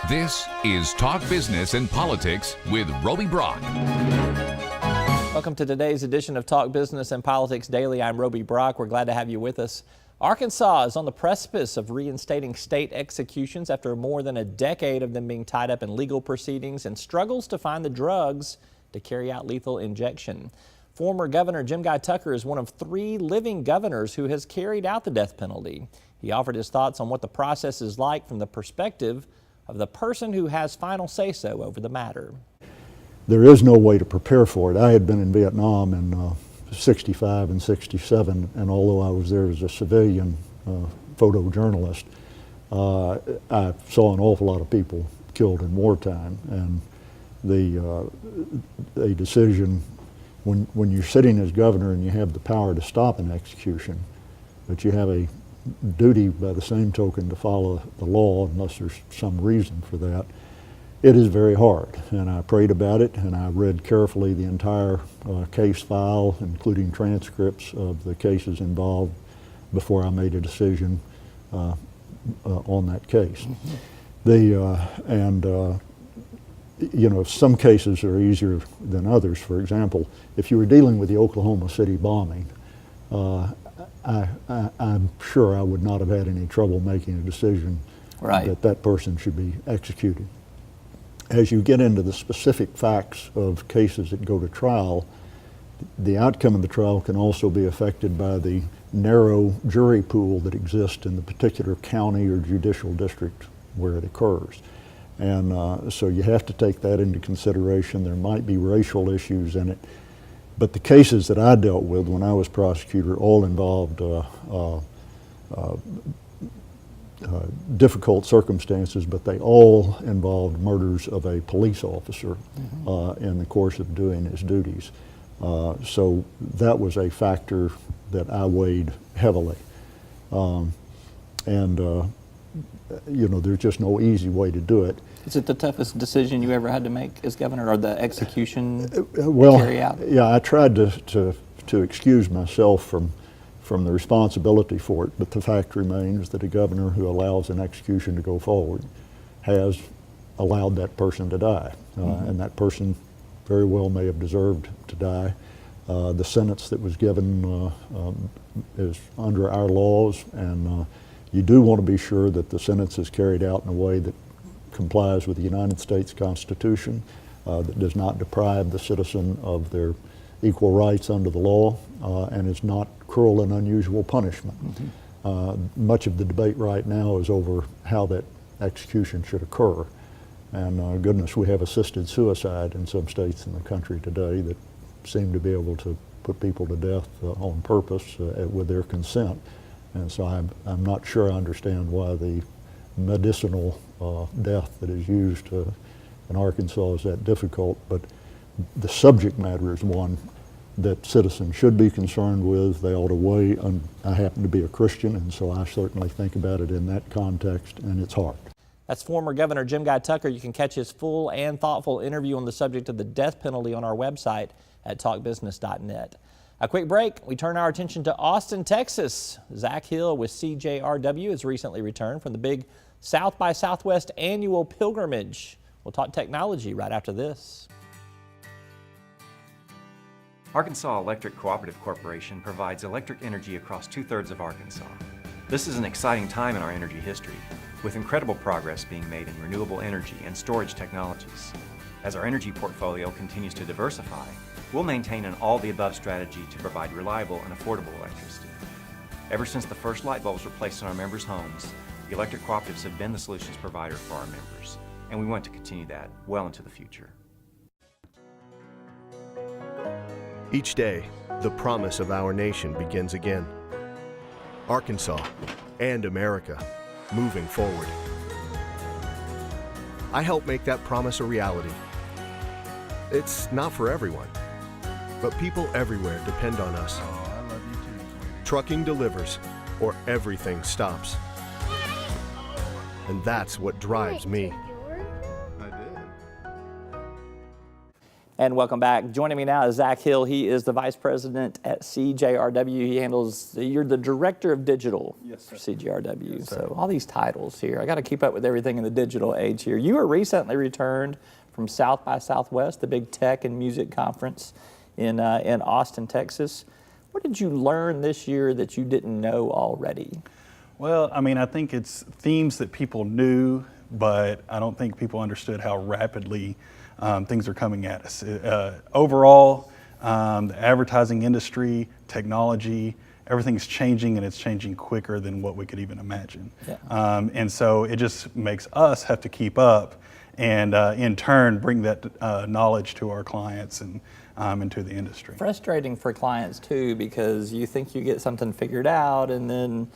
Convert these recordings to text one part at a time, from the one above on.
This is Talk Business and Politics with Roby Brock. Welcome to today's edition of Talk Business and Politics Daily. I'm Roby Brock. We're glad to have you with us. Arkansas is on the precipice of reinstating state executions after more than a decade of them being tied up in legal proceedings and struggles to find the drugs to carry out lethal injection. Former Governor Jim Tucker is one of 3 living governors who has carried out the death penalty. He offered his thoughts on what the process is like from the perspective of the person who has final say-so over the matter. There is no way to prepare for it. I had been in Vietnam in 65 and 67, and although I was there as a civilian photojournalist, I saw an awful lot of people killed in wartime, and a decision when you're sitting as governor and you have the power to stop an execution, but you have a duty by the same token to follow the law unless there's some reason for that. It is very hard, and I prayed about it, and I read carefully the entire case file, including transcripts of the cases involved, before I made a decision on that case. You know, some cases are easier than others. For example, if you were dealing with the Oklahoma City bombing, I'm sure I would not have had any trouble making a decision that that person should be executed. As you get into the specific facts of cases that go to trial, the outcome of the trial can also be affected by the narrow jury pool that exists in the particular county or judicial district where it occurs. And so you have to take that into consideration. There might be racial issues in it. But the cases that I dealt with when I was prosecutor all involved difficult circumstances, but they all involved murders of a police officer in the course of doing his duties. So that was a factor that I weighed heavily. You know, there's just no easy way to do it. Is it the toughest decision you ever had to make as governor, or the execution carry out? Yeah, I tried to excuse myself from the responsibility for it, but the fact remains that a governor who allows an execution to go forward has allowed that person to die. And that person very well may have deserved to die. The sentence that was given is under our laws, and you do want to be sure that the sentence is carried out in a way that complies with the United States Constitution, that does not deprive the citizen of their equal rights under the law, and is not cruel and unusual punishment. Much of the debate right now is over how that execution should occur. And goodness, we have assisted suicide in some states in the country today that seem to be able to put people to death on purpose with their consent. And so I'm not sure I understand why the medicinal death that is used in Arkansas is that difficult, but the subject matter is one that citizens should be concerned with. They ought to weigh. I happen to be a Christian, and so I certainly think about it in that context, and it's hard. That's former Governor Jim Tucker. You can catch his full and thoughtful interview on the subject of the death penalty on our website at talkbusiness.net. A quick break, we turn our attention to Austin, Texas. Zack Hill with CJRW has recently returned from the big South by Southwest annual pilgrimage. We'll talk technology right after this. Arkansas Electric Cooperative Corporation provides electric energy across 2/3 of Arkansas. This is an exciting time in our energy history, with incredible progress being made in renewable energy and storage technologies. As our energy portfolio continues to diversify, we'll maintain an all-the-above strategy to provide reliable and affordable electricity. Ever since the first light bulbs were placed in our members' homes, the electric cooperatives have been the solutions provider for our members, and we want to continue that well into the future. Each day, the promise of our nation begins again. Arkansas and America, moving forward. I help make that promise a reality. It's not for everyone, but people everywhere depend on us. I love you too. Trucking delivers, or everything stops. And that's what drives me. I did. And welcome back. Joining me now is Zack Hill. He is the Vice President at CJRW. He handles, you're the Director of Digital for CJRW. Yes, sir. So all these titles here. I got to keep up with everything in the digital age here. You were recently returned from South by Southwest, the big tech and music conference in Austin, Texas. What did you learn this year that you didn't know already? Well, I mean, I think it's themes that people knew, but I don't think people understood how rapidly things are coming at us. Overall, the advertising industry, technology, everything's changing, and it's changing quicker than what we could even imagine. Yeah. And so it just makes us have to keep up and in turn bring that knowledge to our clients and into the industry. Frustrating for clients too, because you think you get something figured out and then,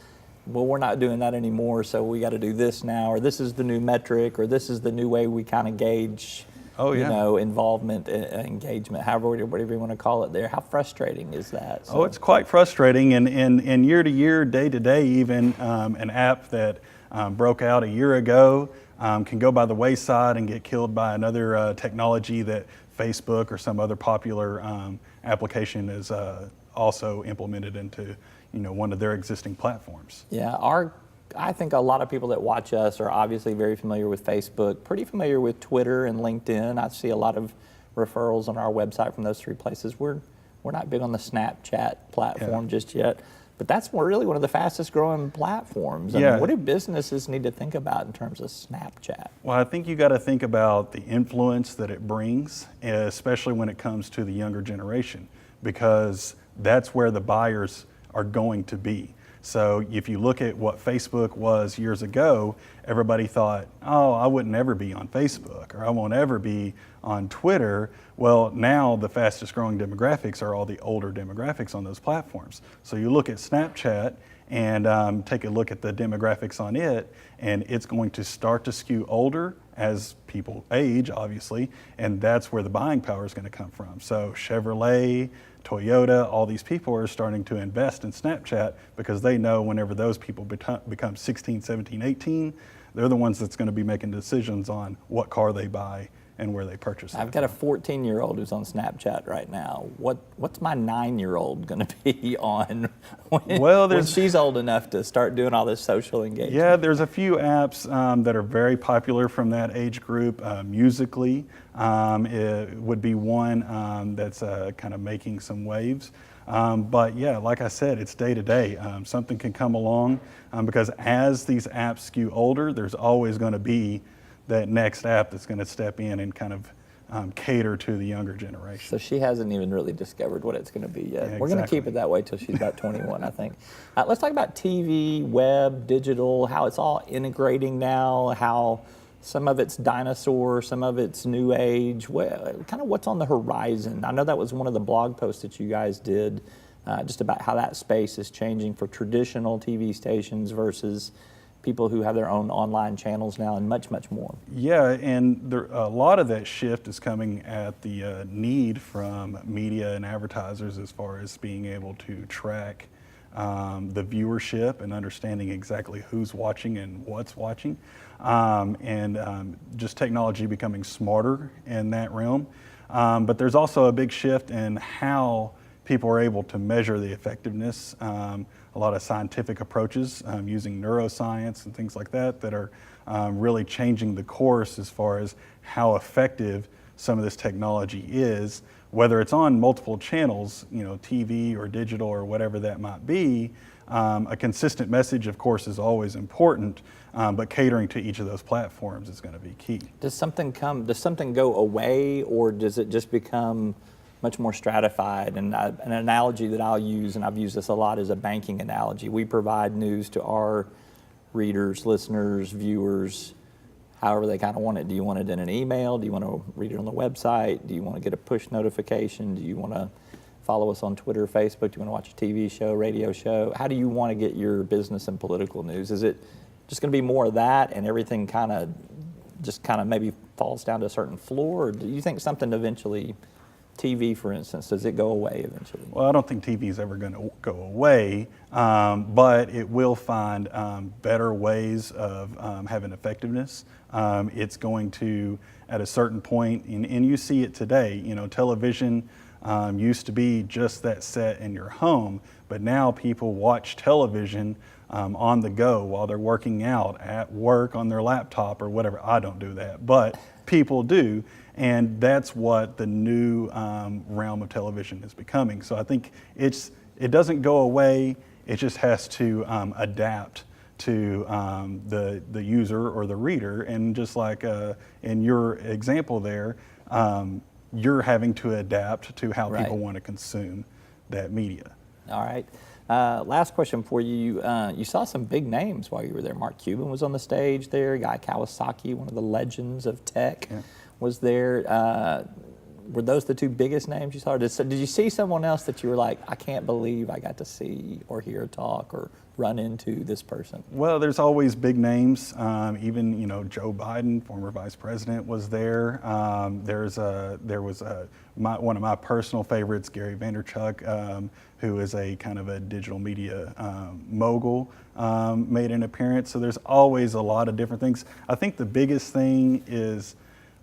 well, we're not doing that anymore, so we got to do this now, or this is the new metric, or this is the new way we kind of gauge, you know, involvement, engagement, whatever you want to call it there. How frustrating is that? So. Oh, it's quite frustrating, and year to year, day to day, even an app that broke out a year ago can go by the wayside and get killed by another technology that Facebook or some other popular application is also implemented into, you know, one of their existing platforms. Yeah, I think a lot of people that watch us are obviously very familiar with Facebook, pretty familiar with Twitter and LinkedIn. I see a lot of referrals on our website from those three places. We're not big on the Snapchat platform just yet, but that's really one of the fastest growing platforms. I mean, what do businesses need to think about in terms of Snapchat? Well, I think you got to think about the influence that it brings, especially when it comes to the younger generation, because that's where the buyers are going to be. So if you look at what Facebook was years ago, everybody thought, oh, I wouldn't ever be on Facebook, or I won't ever be on Twitter. Well, now the fastest growing demographics are all the older demographics on those platforms. So you look at Snapchat and take a look at the demographics on it, and it's going to start to skew older as people age, obviously, and that's where the buying power is going to come from. So Chevrolet, Toyota, all these people are starting to invest in Snapchat because they know whenever those people become 16, 17, 18, they're the ones that's going to be making decisions on what car they buy and where they purchase it. I've got a 14-year-old who's on Snapchat right now. What's my 9-year-old going to be on when she's old enough to start doing all this social engagement? Yeah, there's a few apps that are very popular from that age group. Musical.ly it would be one that's kind of making some waves. But yeah, like I said, it's day to day. Something can come along because as these apps skew older, there's always going to be that next app that's going to step in and kind of cater to the younger generation. So she hasn't even really discovered what it's going to be yet. Yeah, We're going to keep it that way till she's about 21, I think. Let's talk about TV, web, digital, how it's all integrating now, how some of it's dinosaur, some of it's new age, kind of what's on the horizon. I know that was one of the blog posts that you guys did just about how that space is changing for traditional TV stations versus people who have their own online channels now, and much, much more. Yeah, and a lot of that shift is coming at the need from media and advertisers as far as being able to track the viewership and understanding exactly who's watching and what's watching, and just technology becoming smarter in that realm. But there's also a big shift in how people are able to measure the effectiveness. A lot of scientific approaches using neuroscience and things like that that are really changing the course as far as how effective some of this technology is, whether it's on multiple channels, you know, TV or digital or whatever that might be. A consistent message, of course, is always important, but catering to each of those platforms is going to be key. Does something go away, or does it just become much more stratified? And an analogy that I'll use, and I've used this a lot, is a banking analogy. We provide news to our readers, listeners, viewers, however they kind of want it. Do you want it in an email? Do you want to read it on the website? Do you want to get a push notification? Do you want to follow us on Twitter, Facebook? Do you want to watch a TV show, radio show? How do you want to get your business and political news? Is it just going to be more of that and everything kind of maybe falls down to a certain floor? Or do you think something eventually TV, for instance, does it go away eventually? Well, I don't think TV is ever going to go away, but it will find better ways of having effectiveness. It's going to, at a certain point, and you see it today, you know, television used to be just that set in your home, but now people watch television on the go while they're working out, at work, on their laptop or whatever. I don't do that, but people do. And that's what the new realm of television is becoming. So I think it doesn't go away. It just has to adapt to the user or the reader. And just like in your example there, you're having to adapt to how people want to consume that media. All right. Last question for you. You saw some big names while you were there. Mark Cuban was on the stage there. Guy Kawasaki, one of the legends of tech, was there. Were those the two biggest names you saw? Did you see someone else that you were like, I can't believe I got to see or hear talk or run into this person? Well, there's always big names. Even, you know, Joe Biden, former vice president, was there. There was one of my personal favorites, Gary Vaynerchuk, who is a kind of a digital media mogul, made an appearance. So there's always a lot of different things. I think the biggest thing is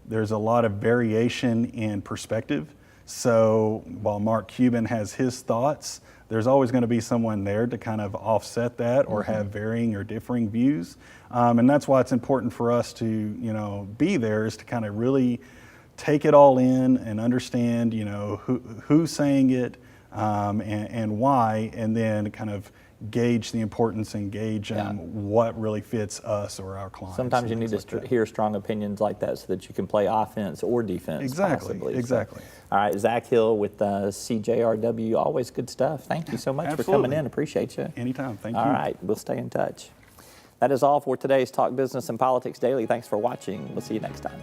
there's a lot of variation in perspective. So while Mark Cuban has his thoughts, there's always going to be someone there to kind of offset that or have varying or differing views. And that's why it's important for us to, you know, be there, is to kind of really take it all in and understand, you know, who's saying it and why, and then kind of gauge the importance and gauge what really fits us or our clients. Sometimes you need to hear strong opinions like that so that you can play offense or defense. Exactly, possibly. exactly. So, all right, Zack Hill with CJRW, always good stuff. Thank you so much for coming in. Appreciate you. Anytime, thank you. All right, we'll stay in touch. That is all for today's Talk Business and Politics Daily. Thanks for watching. We'll see you next time.